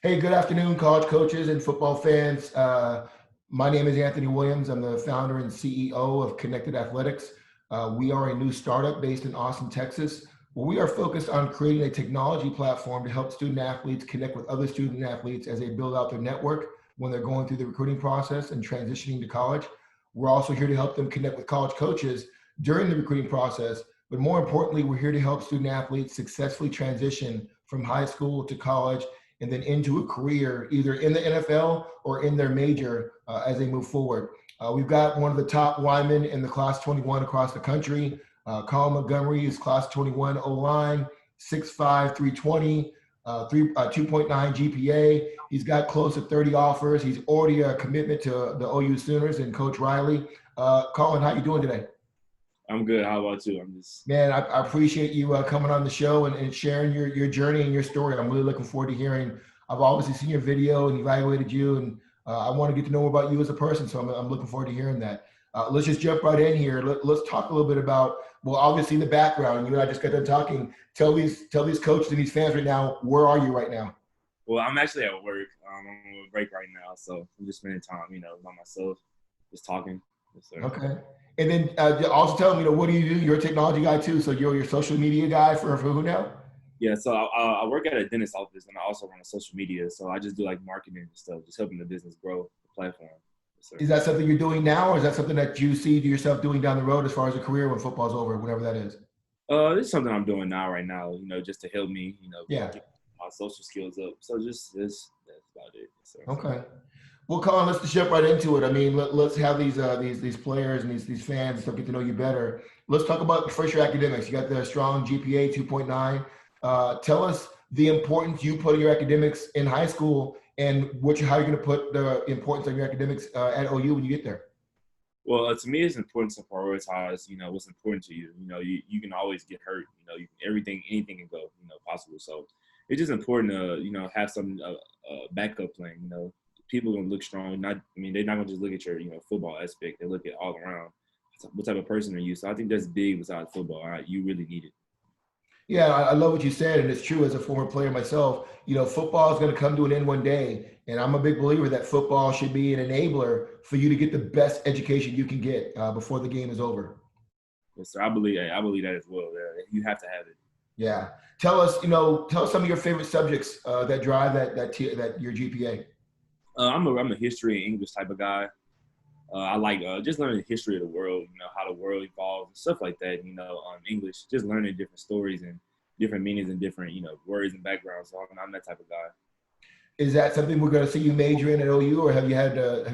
Hey, good afternoon, college coaches and football fans. My name is Anthony Williams. I'm the founder and CEO of Connected Athletics. We are a new startup based in Austin, Texas, where we are focused on creating a technology platform to help student athletes connect with other student athletes as they build out their network when they're going through the recruiting process and transitioning to college. We're also here to help them connect with college coaches during the recruiting process. But more importantly, we're here to help student athletes successfully transition from high school to college and then into a career either in the NFL or in their major as they move forward. We've got one of the top linemen in the class 21 across the country. Cullen Montgomery is class 21 O-line, 6'5", 320, 2.9 GPA. He's got close to 30 offers. He's already a commitment to the OU Sooners and Coach Riley. Cullen, how you doing today? I'm good. How about you? Man, I appreciate you coming on the show and sharing your journey and your story. I'm really looking forward to hearing. I've obviously seen your video and evaluated you, and I want to get to know more about you as a person. So I'm looking forward to hearing that. Let's just jump right in here. Let's talk a little bit about, well, obviously the background. You and I just got done talking. Tell these coaches and these fans right now, where are you right now? Well, I'm actually at work. I'm on a break right now, so I'm just spending time, by myself, just talking. Yes, sir. Okay. And then also tell them, what do you do? You're a technology guy too, so you're your social media guy for who now? Yeah, so I work at a dentist office, and I also run a social media. So I just do like marketing and stuff, just helping the business grow the platform. Yes, is that something you're doing now, or is that something that you see yourself doing down the road as far as a career when football's over, whenever that is? It's something I'm doing now, right now, just to help me, get my social skills up. So that's about it. Yes, okay. Well, Cullen, let's just jump right into it. I mean, let's have these players and these fans get to know you better. Let's talk about first your academics. You got the strong GPA 2.9. Tell us the importance you put in your academics in high school and how you're going to put the importance of your academics at OU when you get there. Well, to me, it's important to prioritize, what's important to you. You can always get hurt. Anything can go, possible. So it's just important to, have some backup plan. People are gonna look strong. They're not gonna just look at your, football aspect. They look at all around. What type of person are you? So I think that's big besides football. You really need it. Yeah, I love what you said, and it's true. As a former player myself, football is going to come to an end one day, and I'm a big believer that football should be an enabler for you to get the best education you can get before the game is over. Yes, sir. I believe that as well. You have to have it. Yeah. Tell us some of your favorite subjects that drive that your GPA. I'm a history and English type of guy. I like just learning the history of the world, how the world evolved and stuff like that, English, just learning different stories and different meanings and different, words and backgrounds. So I'm that type of guy. Is that something we're going to see you major in at OU, or have you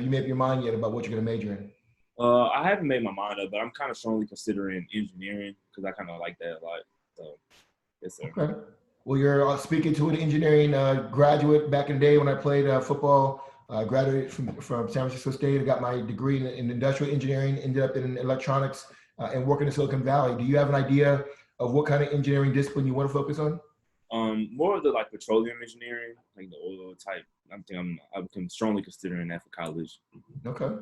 made up your mind yet about what you're going to major in? I haven't made my mind up, but I'm kind of strongly considering engineering because I kind of like that a lot. So, yes, sir. Okay. Well, you're speaking to an engineering graduate back in the day when I played football. I graduated from San Francisco State. I got my degree in industrial engineering, ended up in electronics and working in Silicon Valley. Do you have an idea of what kind of engineering discipline you want to focus on? More of the petroleum engineering, like the oil type. I'm strongly considering that for college. Okay,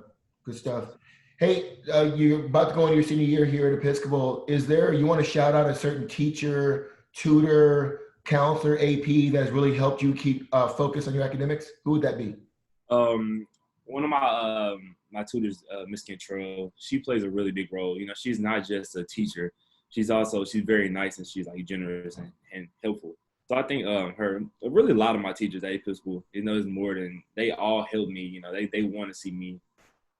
good stuff. Hey, you're about to go into your senior year here at Episcopal. You want to shout out a certain teacher, tutor, counselor, AP that has really helped you keep focus on your academics? Who would that be? One of my tutors, Miss Cantrell, she plays a really big role. She's not just a teacher. She's very nice and she's generous and helpful. So I think really a lot of my teachers at Episcopal, is more than, they all help me. They want to see me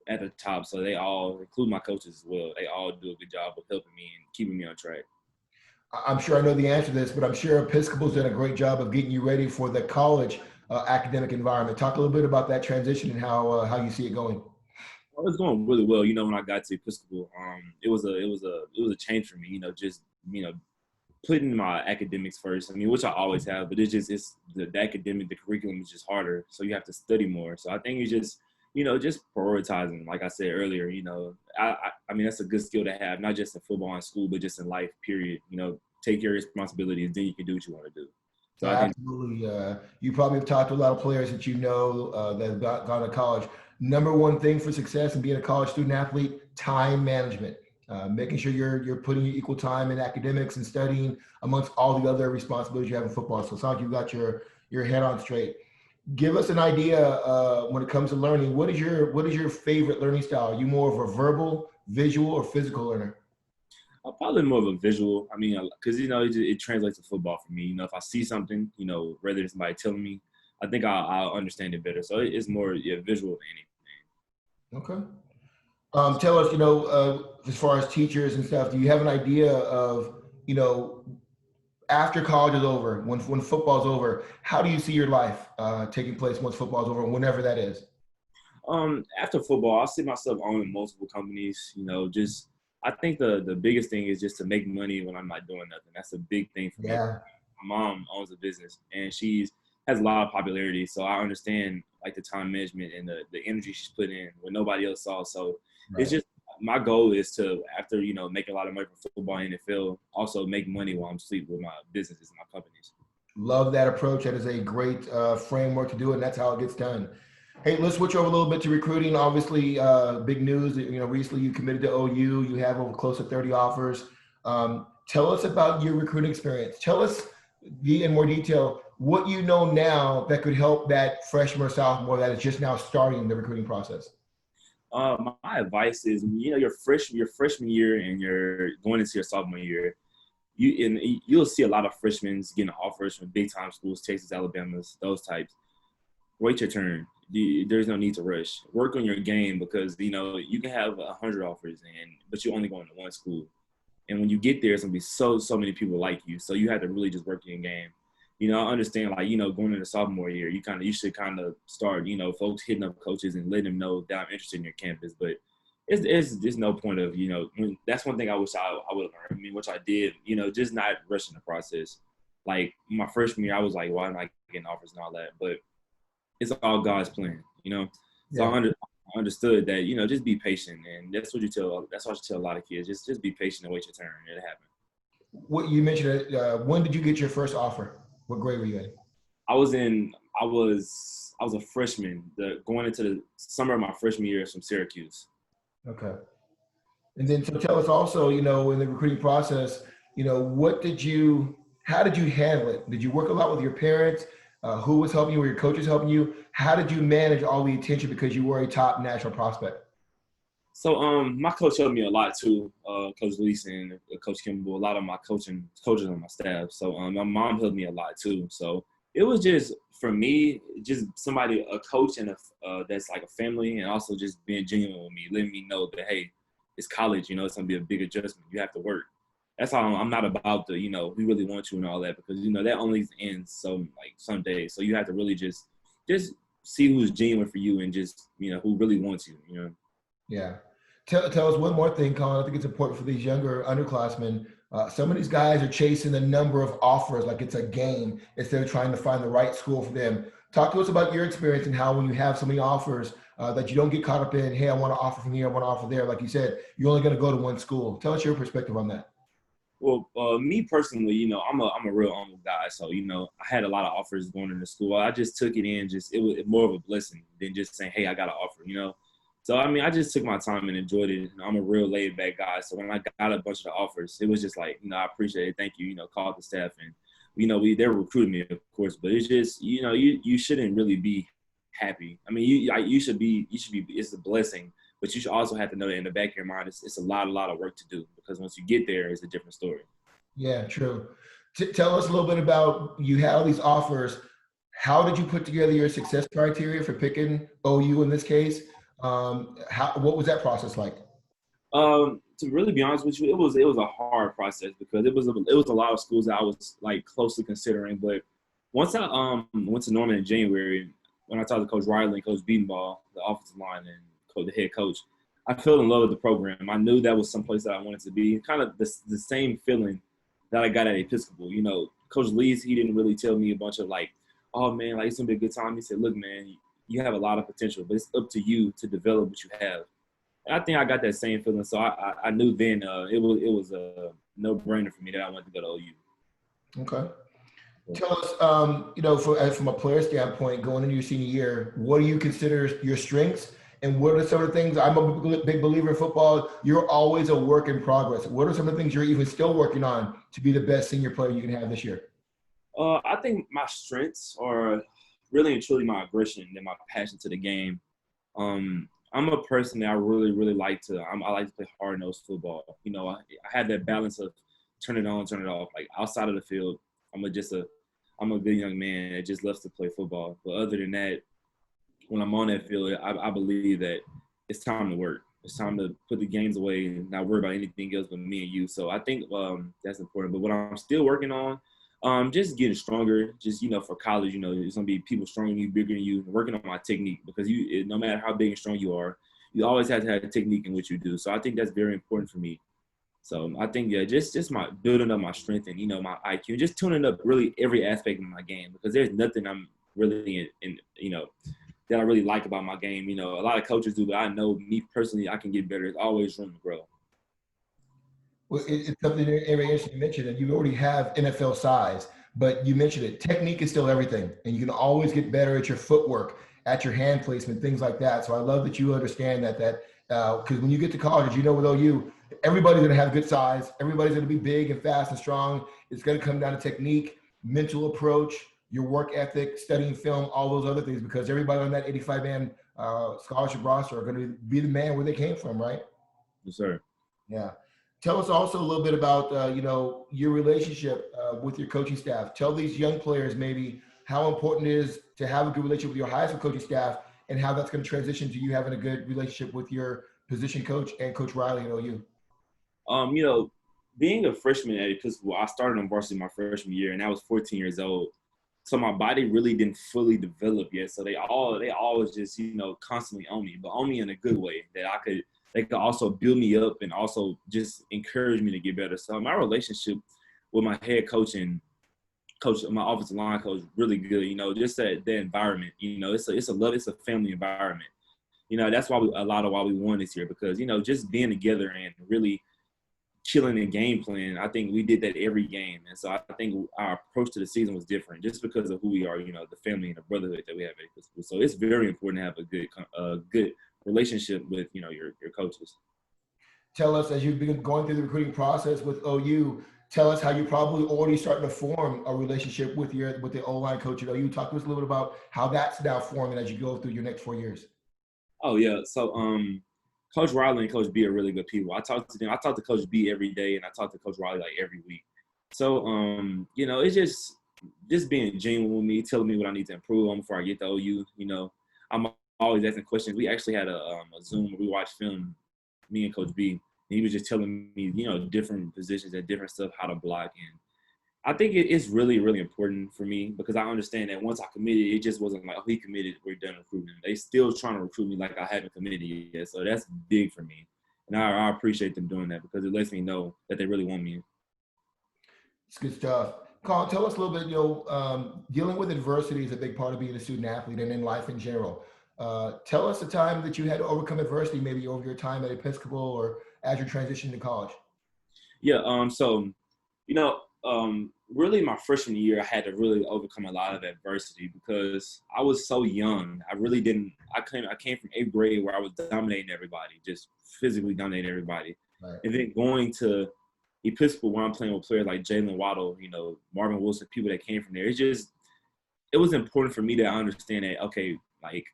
at the top. So they all, include my coaches as well, they all do a good job of helping me and keeping me on track. I'm sure I know the answer to this, but I'm sure Episcopal's done a great job of getting you ready for the college academic environment. Talk a little bit about that transition and how you see it going. Well, it's going really well. When I got to Episcopal, it was a change for me. Just putting my academics first. Which I always have, but it's the academic, the curriculum is just harder, so you have to study more. So I think it's just just prioritizing. Like I said earlier, that's a good skill to have, not just in football and school, but just in life. Period. Take your responsibilities, then you can do what you want to do. So absolutely. You probably have talked to a lot of players that that have gone to college. Number one thing for success in being a college student athlete: time management. Making sure you're putting your equal time in academics and studying amongst all the other responsibilities you have in football. So it sounds like you've got your head on straight. Give us an idea when it comes to learning. What is your favorite learning style? Are you more of a verbal, visual, or physical learner? I'm probably more of a visual. I mean, because it translates to football for me. If I see something, rather than somebody telling me, I think I'll understand it better. So it's more visual than anything. Okay. Tell us, as far as teachers and stuff, do you have an idea of, you know, after college is over, when football's over, how do you see your life taking place once football's over, whenever that is? After football, I see myself owning multiple companies. Just I think the biggest thing is just to make money when I'm not doing nothing. That's a big thing for me. Yeah. My mom owns a business and she's has a lot of popularity, so I understand like the time management and the energy she's put in when nobody else saw. So it's Right. just my goal is to after make a lot of money for football and NFL, also make money while I'm asleep with my businesses and my companies. Love that approach. That is a great framework to do it, and that's how it gets done. Hey, let's switch over a little bit to recruiting. Obviously, big news. Recently you committed to OU. You have over close to 30 offers. Tell us about your recruiting experience. Tell us in more detail what you know now that could help that freshman or sophomore that is just now starting the recruiting process. My advice is, your freshman year and you're going into your sophomore year, you'll see a lot of freshmen getting offers from big time schools, Texas, Alabama's, those types. Wait your turn. There's no need to rush. Work on your game because you can have 100 offers but you're only going to one school. And when you get there, it's gonna be so many people like you. So you have to really just work your game. I understand like going into sophomore year, you should kind of start folks hitting up coaches and letting them know that I'm interested in your campus. But it's just no point of that's one thing I wish I would have learned. I mean, which I did. Just not rushing the process. Like my freshman year, I was like, why am I getting offers and all that? But it's all God's plan. So Yeah. I understood that, just be patient. And that's what you tell a lot of kids. Just be patient and wait your turn. It'll happen. What you mentioned, when did you get your first offer? What grade were you in? I was a freshman going into the summer of my freshman year from Syracuse. Okay. And then so tell us also, in the recruiting process, how did you handle it? Did you work a lot with your parents? Who was helping you? Were your coaches helping you? How did you manage all the attention because you were a top national prospect? So my coach helped me a lot too, Coach Luis and Coach Kimball, a lot of my coaches on my staff. So my mom helped me a lot too. So it was just for me, just somebody, a coach and that's like a family, and also just being genuine with me, letting me know that hey, it's college, it's gonna be a big adjustment. You have to work. That's how I'm not about the we really want you and all that because that only ends some days. So you have to really just see who's genuine for you and just who really wants you. Yeah. Tell us one more thing, Colin. I think it's important for these younger underclassmen. Some of these guys are chasing the number of offers like it's a game instead of trying to find the right school for them. Talk to us about your experience and how when you have so many offers that you don't get caught up in, hey, I want to offer from here, I want to offer there. Like you said, you're only going to go to one school. Tell us your perspective on that. Well, me personally, I'm a real humble guy, so I had a lot of offers going into school. I just took it in, just it was more of a blessing than just saying, "Hey, I got an offer." So I mean, I just took my time and enjoyed it. I'm a real laid back guy, so when I got a bunch of the offers, it was just like, I appreciate it, thank you. Called the staff and they're recruiting me, of course, but it's just you shouldn't really be happy. I mean, you should be. It's a blessing. But you should also have to know that in the back of your mind, it's a lot of work to do because once you get there, it's a different story. Yeah, true. Tell us a little bit about you had all these offers. How did you put together your success criteria for picking OU in this case? What was that process like? To really be honest with you, it was a hard process because it was a lot of schools that I was like closely considering. But once I went to Norman in January, when I talked to Coach Riley and Coach Beatonball, the offensive line and the head coach, I fell in love with the program. I knew that was someplace that I wanted to be. Kind of the same feeling that I got at Episcopal. Coach Lees, he didn't really tell me a bunch of like, oh man, like it's gonna be a good time. He said, look, man, you have a lot of potential, but it's up to you to develop what you have. I think I got that same feeling. So I knew then it was a no brainer for me that I wanted to go to OU. Okay. Tell us, from a player standpoint, going into your senior year, what do you consider your strengths, and what are some of the things? I'm a big believer in football. You're always a work in progress. What are some of the things you're even still working on to be the best senior player you can have this year? I think my strengths are really and truly my aggression and my passion to the game. I'm a person that I really, really like to. I like to play hard-nosed football. You know, I have that balance of turn it on, turn it off. Like outside of the field, I'm a good young man that just loves to play football. But other than that, when I'm on that field, I believe that it's time to work. It's time to put the games away and not worry about anything else but me and you. So I think that's important. But what I'm still working on, just getting stronger. Just for college, there's gonna be people stronger than you, bigger than you. Working on my technique because no matter how big and strong you are, you always have to have a technique in what you do. So I think that's very important for me. So I think just my building up my strength and my IQ, just tuning up really every aspect of my game because there's nothing I'm really in that I really like about my game. A lot of coaches do, but I know me personally, I can get better. There's always room to grow. Well, it's something very interesting you mentioned, and you already have NFL size, but you mentioned it. Technique is still everything, and you can always get better at your footwork, at your hand placement, things like that. So I love that you understand that because when you get to college, with OU, everybody's going to have good size. Everybody's going to be big and fast and strong. It's going to come down to technique, mental approach, your work ethic, studying film, all those other things, because everybody on that 85-man scholarship roster are going to be the man where they came from, right? Yes, sir. Yeah. Tell us also a little bit about, your relationship with your coaching staff. Tell these young players maybe how important it is to have a good relationship with your high school coaching staff and how that's going to transition to you having a good relationship with your position coach and Coach Riley at OU. Being a freshman at Episcopal, I started on varsity my freshman year, and I was 14 years old. So my body really didn't fully develop yet. So they all was just constantly on me, but on me in a good way that they could also build me up and also just encourage me to get better. So my relationship with my head coach and my offensive line coach, really good. Just that environment. It's a family environment. That's why why we won this year because just being together and really chilling and game plan. I think we did that every game, and so I think our approach to the season was different just because of who we are. The family and the brotherhood that we have at Episcopal. So it's very important to have a good relationship with your coaches. Tell us, as you've been going through the recruiting process with OU, tell us how you probably already starting to form a relationship with the O-line coach at OU. Talk to us a little bit about how that's now forming as you go through your next 4 years. Oh yeah, so Coach Riley and Coach B are really good people. I talk to them. I talk to Coach B every day, and I talk to Coach Riley like every week. So it's just being genuine with me, telling me what I need to improve on before I get to OU. I'm always asking questions. We actually had a Zoom where we watched film, me and Coach B, and he was just telling me, different positions and different stuff, how to block. And I think it's really, really important for me because I understand that once I committed, it just wasn't like, oh, he committed, we're done recruiting. They still trying to recruit me like I haven't committed yet. So that's big for me. And I appreciate them doing that because it lets me know that they really want me. It's good stuff. Cullen, tell us a little bit, dealing with adversity is a big part of being a student athlete and in life in general. Tell us a time that you had to overcome adversity, maybe over your time at Episcopal or as you transitioned to college. Yeah. Really my freshman year, I had to really overcome a lot of adversity because I was so young. I came from 8th grade where I was dominating everybody, just physically dominating everybody. Right. And then going to Episcopal where I'm playing with players like Jalen Waddle, Marvin Wilson, people that came from there. It was important for me to understand that, okay, like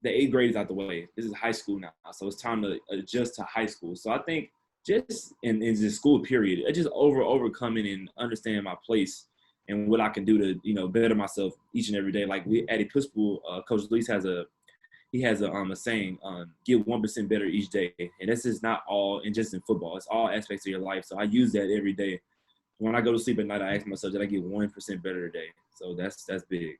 the 8th grade is out the way. This is high school now. So it's time to adjust to high school. So I think just in the school period, I just overcoming and understanding my place and what I can do to, better myself each and every day. Like we at Episcopal, Coach Leese has a saying, get 1% better each day. And this is not all in just in football. It's all aspects of your life. So I use that every day. When I go to sleep at night, I ask myself, did I get 1% better today? So that's big.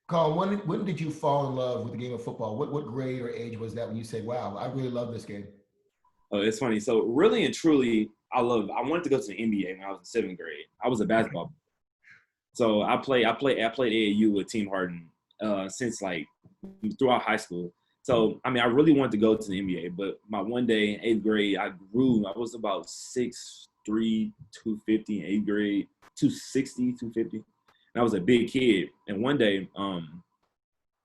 Cullen, when did you fall in love with the game of football? What grade or age was that when you said, wow, I really love this game? Oh, it's funny. So really and truly, I wanted to go to the NBA when I was in 7th grade. I was a basketball player. So I played AAU with Team Harden since like throughout high school. So I really wanted to go to the NBA, but my one day in 8th grade, I grew. I was about 6'3", 250 in 8th grade, 260, 250. And I was a big kid. And one day,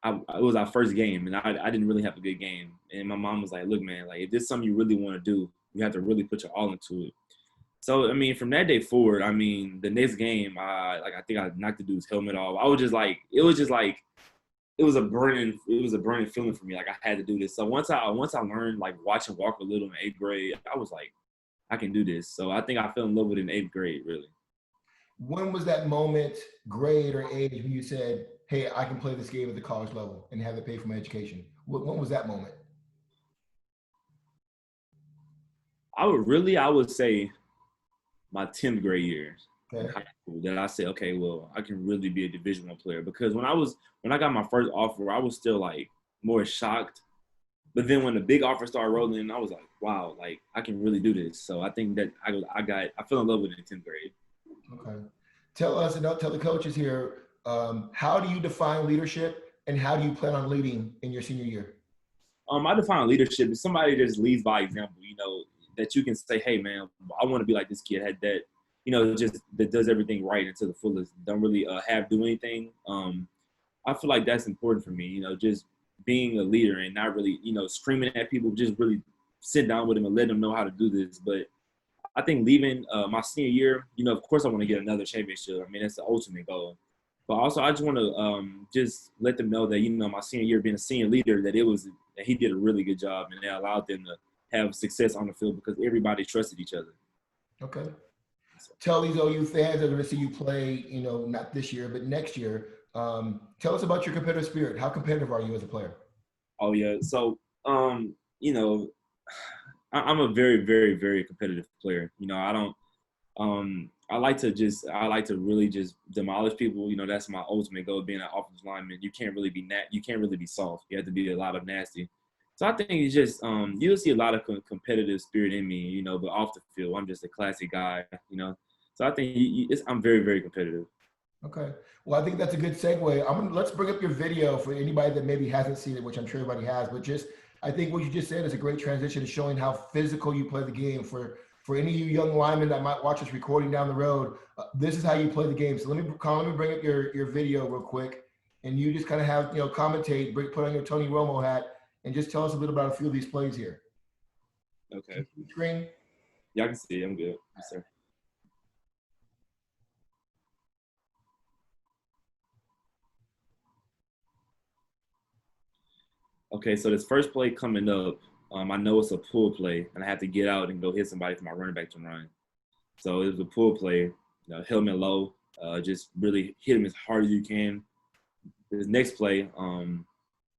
it was our first game, and I didn't really have a good game. And my mom was like, look, man, like if this is something you really want to do, you have to really put your all into it. So I mean, from that day forward, I mean, the next game, I think I knocked the dude's helmet off. I was just like, it was a burning feeling for me. Like I had to do this. So once I learned like watching Walker Little in eighth grade, I was like, I can do this. So I think I fell in love with it in eighth grade, really. When was that moment, grade or age, when you said, hey, I can play this game at the college level and have it pay for my education? When was that moment? I would say my 10th grade year in Okay. high school that I said, okay, well, I can really be a Division I player because when I got my first offer, I was still like more shocked. But then when the big offer started rolling in, I was like, wow, like I can really do this. So I think that I fell in love with it in 10th grade. Okay. Tell us and tell the coaches here, how do you define leadership and how do you plan on leading in your senior year? I define leadership as somebody that just leads by example, you know, that you can say, hey, man, I want to be like this kid had that, you know, just that does everything right and to the fullest, don't really do anything. I feel like that's important for me, you know, just being a leader and not really, you know, screaming at people, just really sit down with them and let them know how to do this. But I think leaving my senior year, you know, of course I want to get another championship. I mean, that's the ultimate goal. But also, I just want to just let them know that, you know, my senior year being a senior leader, that he did a really good job and that allowed them to have success on the field because everybody trusted each other. Okay. Tell these OU fans that are going to see you play, you know, not this year, but next year. Tell us about your competitive spirit. How competitive are you as a player? Oh, yeah. So, you know, I'm a very, very, very competitive player. You know, I don't I like to really just demolish people. You know, that's my ultimate goal, being an offensive lineman. You can't really be soft. You have to be a lot of nasty. So I think it's just you'll see a lot of competitive spirit in me, you know, but off the field, I'm just a classic guy, you know. So I think I'm very, very competitive. Okay. Well, I think that's a good segue. Let's bring up your video for anybody that maybe hasn't seen it, which I'm sure everybody has. But just, I think what you just said is a great transition to showing how physical you play the game. For any of you young linemen that might watch this recording down the road, this is how you play the game. So let me bring up your video real quick, and you just kind of have, you know, commentate, put on your Tony Romo hat, and just tell us a bit about a few of these plays here. Okay. Screen. Yeah, I can see. I'm good. Yes, sir. Okay, so this first play coming up, I know it's a pull play, and I have to get out and go hit somebody for my running back to run. So it was a pull play, you know, helmet low, just really hit him as hard as you can. This next play,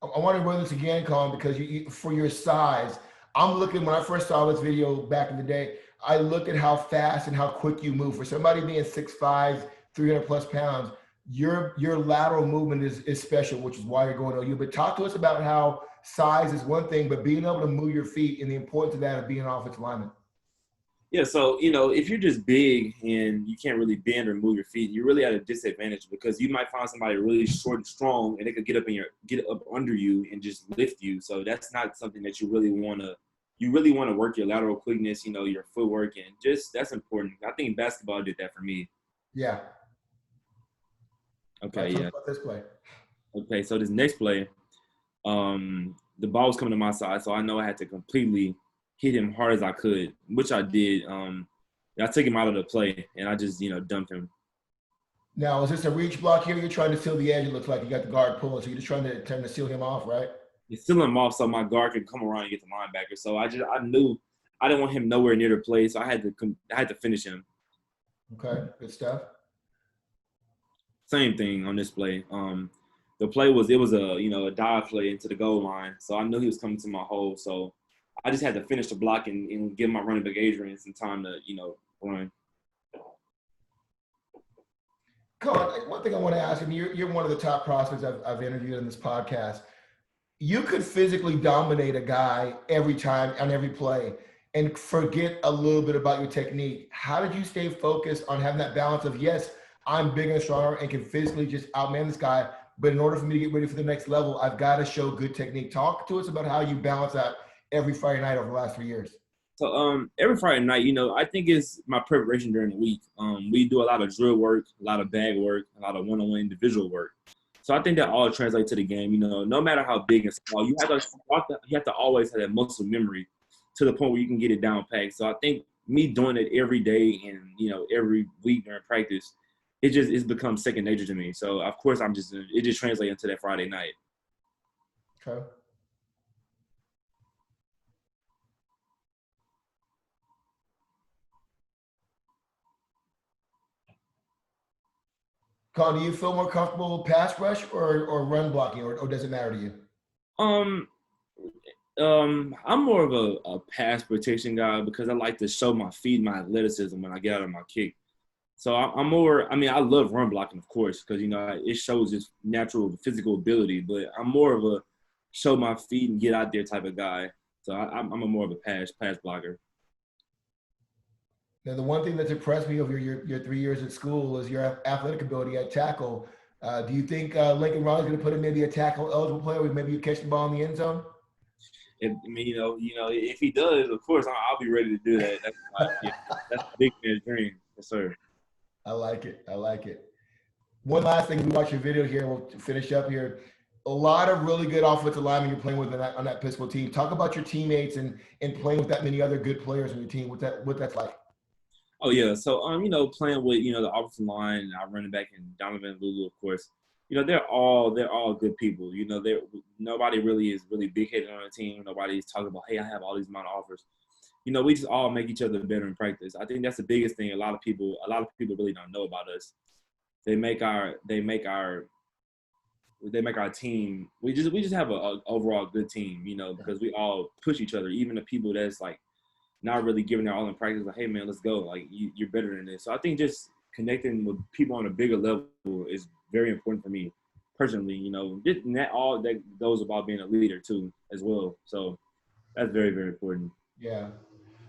I want to run this again, Colin, because for your size, I'm looking, when I first saw this video back in the day, I looked at how fast and how quick you move. For somebody being 6'5", 300 plus pounds, your lateral movement is special, which is why you're going to OU. But talk to us about how size is one thing, but being able to move your feet and the importance of that of being an offensive lineman. yeah, so, you know, if you're just big and you can't really bend or move your feet, you're really at a disadvantage because you might find somebody really short and strong and they could get up under you and just lift you. So that's not something that you really want to work your lateral quickness, you know, your footwork, and just that's important. I think basketball did that for me. Yeah. Okay, Tell us yeah. about this play. Okay, so this next play, the ball was coming to my side, so I know I had to completely hit him hard as I could, which I did. I took him out of the play, and I just, you know, dumped him. Now, is this a reach block here? You're trying to seal the edge. It looks like you got the guard pulling, so you're just trying to seal him off, right? It's still him off so my guard could come around and get the linebacker. So I knew I didn't want him nowhere near the play, so I had to finish him. Okay, good stuff. Same thing on this play. The play was a dive play into the goal line, so I knew he was coming to my hole. So I just had to finish the block and give my running back Adrian some time to, you know, run. Colin, one thing I want to ask, and you're one of the top prospects I've interviewed in this podcast. You could physically dominate a guy every time on every play and forget a little bit about your technique. How did you stay focused on having that balance of, yes, I'm bigger and stronger and can physically just outman this guy, but in order for me to get ready for the next level, I've got to show good technique. Talk to us about how you balance that every Friday night over the last 3 years. So every Friday night, you know, I think it's my preparation during the week. We do a lot of drill work, a lot of bag work, a lot of one-on-one individual work. So I think that all translates to the game. You know, no matter how big and small, you have to always have that muscle memory to the point where you can get it down packed. So I think me doing it every day and every week during practice, it's become second nature to me. So of course it just translates into that Friday night. Okay. Colin, do you feel more comfortable pass rush or run blocking, or does it matter to you? Um, I'm more of a pass protection guy because I like to show my feet, my athleticism when I get out of my kick. So I'm more. I mean, I love run blocking, of course, because it shows just natural physical ability. But I'm more of a show my feet and get out there type of guy. So I'm a more of a pass blocker. Now, the one thing that's impressed me over your 3 years at school is your athletic ability at tackle. Do you think Lincoln Riley's going to put in maybe a tackle eligible player where maybe you catch the ball in the end zone? I mean, if he does, of course, I'll be ready to do that. That's a big man's dream, yes, sir. I like it. I like it. One last thing, we watch your video here. We'll finish up here. A lot of really good offensive linemen you're playing with on that Episcopal team. Talk about your teammates and playing with that many other good players on your team. What that's like. Oh yeah, so playing with the offensive line, our running back and Donovan Lulu, of course. They're all good people. Nobody really is really big headed on the team. Nobody's talking about, hey, I have all these amount of offers. We just all make each other better in practice. I think that's the biggest thing. A lot of people really don't know about us. They make our team. We just have a overall good team. Because we all push each other. Even the people that's like not really giving their all in practice, like, hey man, let's go. Like you're better than this. So I think just connecting with people on a bigger level is very important for me personally. And that all that goes about being a leader too as well. So that's very, very important. Yeah.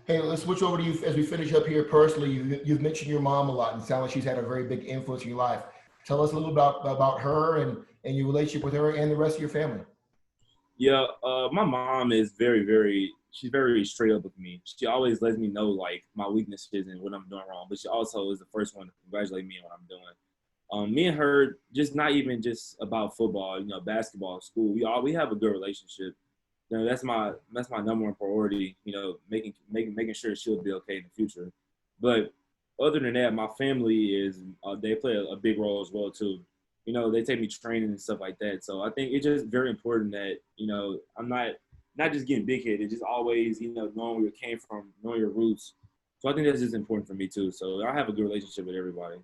Hey, let's switch over to you as we finish up here personally. You've mentioned your mom a lot, and it sounds like she's had a very big influence in your life. Tell us a little about her and your relationship with her and the rest of your family. Yeah, my mom is she's very straight up with me. She always lets me know like my weaknesses and what I'm doing wrong, but she also is the first one to congratulate me on what I'm doing. Me and her, just not even just about football, basketball, school. We have a good relationship. That's my number one priority. Making sure she'll be okay in the future. But other than that, my family they play a big role as well too. They take me training and stuff like that. So I think it's just very important that I'm not just getting big headed. Just always knowing where you came from, knowing your roots. So I think that's just important for me too. So I have a good relationship with everybody.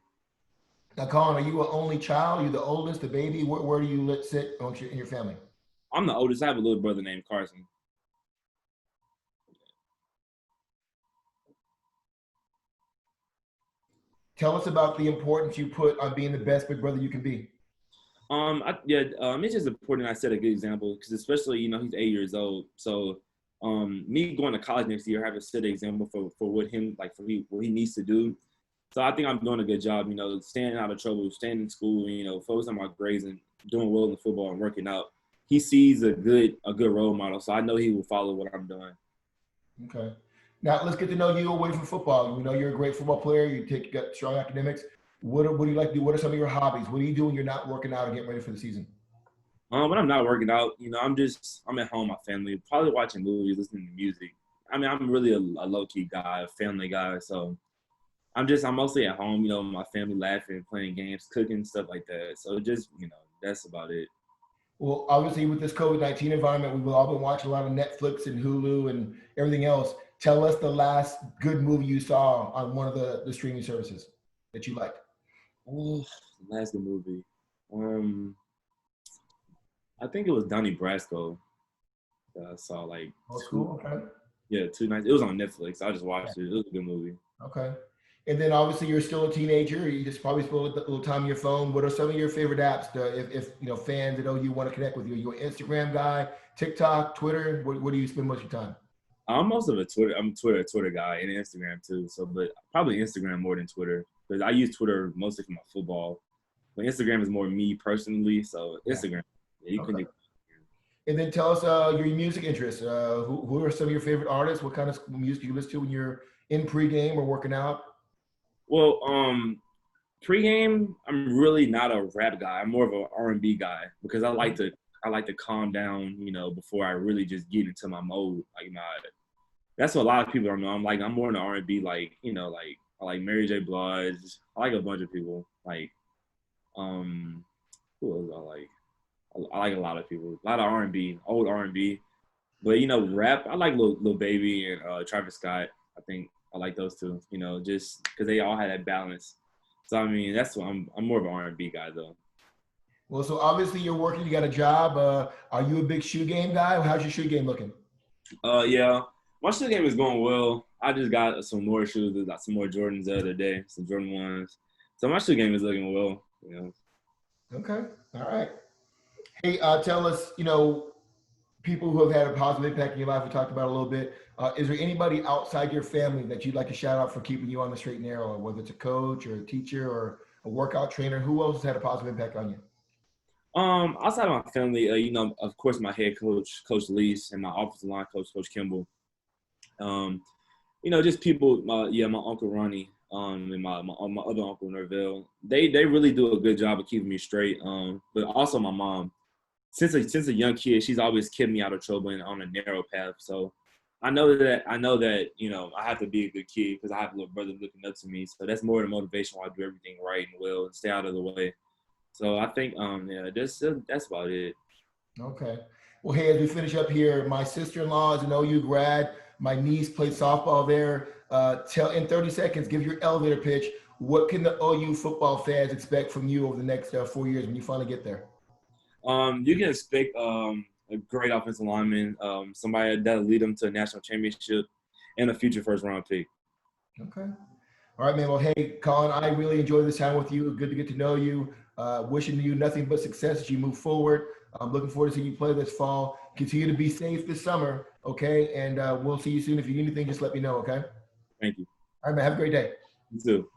Now, Colin, are you an only child? Are you the oldest, the baby? Where do you sit in your family? I'm the oldest. I have a little brother named Carson. Tell us about the importance you put on being the best big brother you can be. It's just important I set a good example because especially he's 8 years old. So me going to college next year, I have to set an example for what he needs to do. So I think I'm doing a good job. Staying out of trouble, staying in school, focusing on my grades and doing well in football and working out. He sees a good role model, so I know he will follow what I'm doing. Okay. Now let's get to know you away from football. We know you're a great football player. You got strong academics. What do you like to do? What are some of your hobbies? What do you do when you're not working out and getting ready for the season? When I'm not working out, I'm at home with my family, probably watching movies, listening to music. I mean, I'm really a low key guy, a family guy, so I'm mostly at home, with my family, laughing, playing games, cooking, stuff like that. So just that's about it. Well, obviously with this COVID-19 environment, we've all been watching a lot of Netflix and Hulu and everything else. Tell us the last good movie you saw on one of the streaming services that you liked. Oh, last good movie. I think it was Donnie Brasco that I saw like Oh, school. Okay. yeah, 2 nights. It was on Netflix. I just watched it. It was a good movie. Okay. And then obviously you're still a teenager. You just probably spend a little time on your phone. What are some of your favorite apps if fans that OU want to connect with you? Are you an Instagram guy, TikTok, Twitter? What do you spend most of your time? I'm most of a Twitter. I'm a Twitter guy and Instagram too. So, but probably Instagram more than Twitter because I use Twitter mostly for my football. But Instagram is more me personally. So Instagram, yeah, you Okay. can. And then tell us your music interests. Who are some of your favorite artists? What kind of music do you listen to when you're in pregame or working out? Well, pregame, I'm really not a rap guy. I'm more of an R&B guy because I like to calm down, before I really just get into my mode, like that's what a lot of people don't know. I'm more in the R&B, like, like I like Mary J. Blige. I like a bunch of people. Like, who else I like? I like a lot of people. A lot of R&B, old R&B. But rap. I like Lil Baby and Travis Scott. I think I like those two. Just because they all had that balance. So I mean, that's what I'm more of an R&B guy though. Well, so obviously you're working, you got a job. Are you a big shoe game guy? How's your shoe game looking? Yeah, my shoe game is going well. I just got some more shoes. Got some more Jordans the other day, some Jordan ones. So my shoe game is looking well. Okay. All right. Hey, tell us, people who have had a positive impact in your life, we talked about a little bit. Is there anybody outside your family that you'd like to shout out for keeping you on the straight and narrow, whether it's a coach or a teacher or a workout trainer? Who else has had a positive impact on you? Outside of my family, of course, my head coach, Coach Lease, and my offensive line coach, Coach Kimball. Um, just people. My uncle Ronnie, and my other uncle Nerville. They really do a good job of keeping me straight. But also my mom. Since a young kid, she's always kept me out of trouble and on a narrow path. So I know that I have to be a good kid because I have a little brother looking up to me. So that's more the motivation why I do everything right and well and stay out of the way. So I think yeah, that's about it. Okay. Well, hey, as we finish up here, my sister-in-law is an OU grad. My niece played softball there. Tell in 30 seconds, give your elevator pitch. What can the OU football fans expect from you over the next 4 years when you finally get there? You can expect a great offensive lineman, somebody that'll lead them to a national championship, and a future first round pick. Okay. All right, man. Well, hey, Colin, I really enjoyed this time with you. Good to get to know you. Wishing you nothing but success as you move forward. I'm looking forward to seeing you play this fall. Continue to be safe this summer, okay? And we'll see you soon. If you need anything, just let me know, okay? Thank you. All right, man. Have a great day. You too.